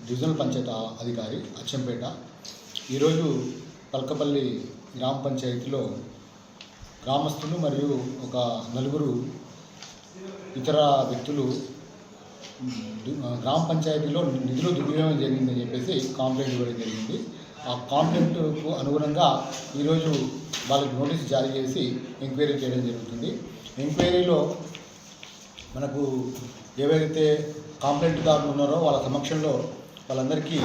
Divisional panchayat అధికారి అచ్చంపేట. ఈరోజు పల్కపల్లి గ్రామ పంచాయతీలో గ్రామస్తులు మరియు ఒక నలుగురు ఇతర వ్యక్తులు గ్రామ పంచాయతీలో నిధులు దుర్వినియోగం జరిగిందని చెప్పేసి కాంప్లైంట్ ఇవ్వడం జరిగింది. ఆ కాంప్లైంట్కు అనుగుణంగా ఈరోజు వాళ్ళకి నోటీస్ జారీ చేసి ఎంక్వైరీ చేయడం జరుగుతుంది. ఎంక్వైరీలో మనకు ఏవైతే కాంప్లైంట్దారులు ఉన్నారో వాళ్ళ సమక్షంలో వాళ్ళందరికీ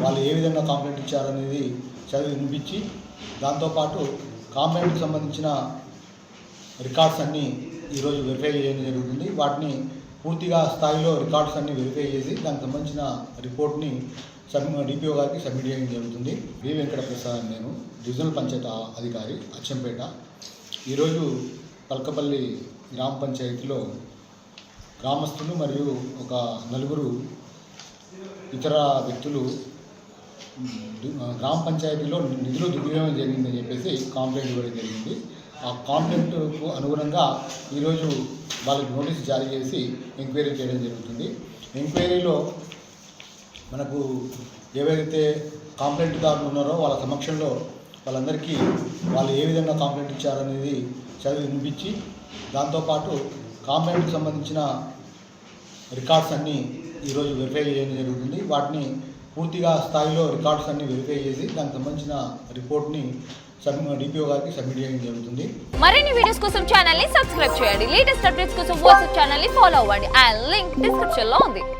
వాళ్ళు ఏ విధంగా కాంప్లైంట్ ఇచ్చారనేది చదివి వినిపించి, దాంతోపాటు కాంప్లైంట్కి సంబంధించిన రికార్డ్స్ అన్నీ ఈరోజు వెరిఫై చేయడం జరుగుతుంది. వాటిని పూర్తిగా స్థాయిలో రికార్డ్స్ అన్నీ వెరిఫై చేసి దానికి సంబంధించిన రిపోర్ట్ని డిపిఓ గారికి సబ్మిట్ చేయడం జరుగుతుంది. వి వెంకట ప్రసాద్, నేను డివిజనల్ పంచాయతీ అధికారి అచ్చంపేట. ఈరోజు పల్కపల్లి గ్రామ పంచాయతీలో గ్రామస్తులు మరియు ఒక నలుగురు ఇతర వ్యక్తులు గ్రామ పంచాయతీలో నిధులు దుర్వినియోగం జరిగిందని చెప్పేసి కాంప్లైంట్ ఇవ్వడం జరిగింది. ఆ కాంప్లైంట్కు అనుగుణంగా ఈరోజు వాళ్ళకి నోటీస్ జారీ చేసి ఎంక్వైరీ చేయడం జరుగుతుంది. ఎంక్వైరీలో మనకు ఏవైతే కాంప్లైంట్దారులు ఉన్నారో వాళ్ళ సమక్షంలో వాళ్ళందరికీ వాళ్ళు ఏ విధంగా కాంప్లైంట్ ఇచ్చారనేది చదివి వినిపించి, దాంతోపాటు కాంప్లైంట్కి సంబంధించిన రికార్డ్స్ అన్నీ ఈరోజు వెరిఫై చేయడం జరుగుతుంది. వాటిని పూర్తిగా స్థాయిలో రికార్డ్స్ అన్నీ వెరిఫై చేసి దానికి సంబంధించిన రిపోర్ట్ని డిపిఓ గారికి సబ్మిట్ చేయడం జరుగుతుంది. మరిన్ని వీడియోస్ కోసం ఛానల్ ని సబ్స్క్రైబ్ చేయండి. లేటెస్ట్ అప్డేట్స్ కోసం వాట్సాప్ ఛానల్ ని ఫాలో అవ్వండి. ఆ లింక్ డిస్క్రిప్షన్ లో ఉంది.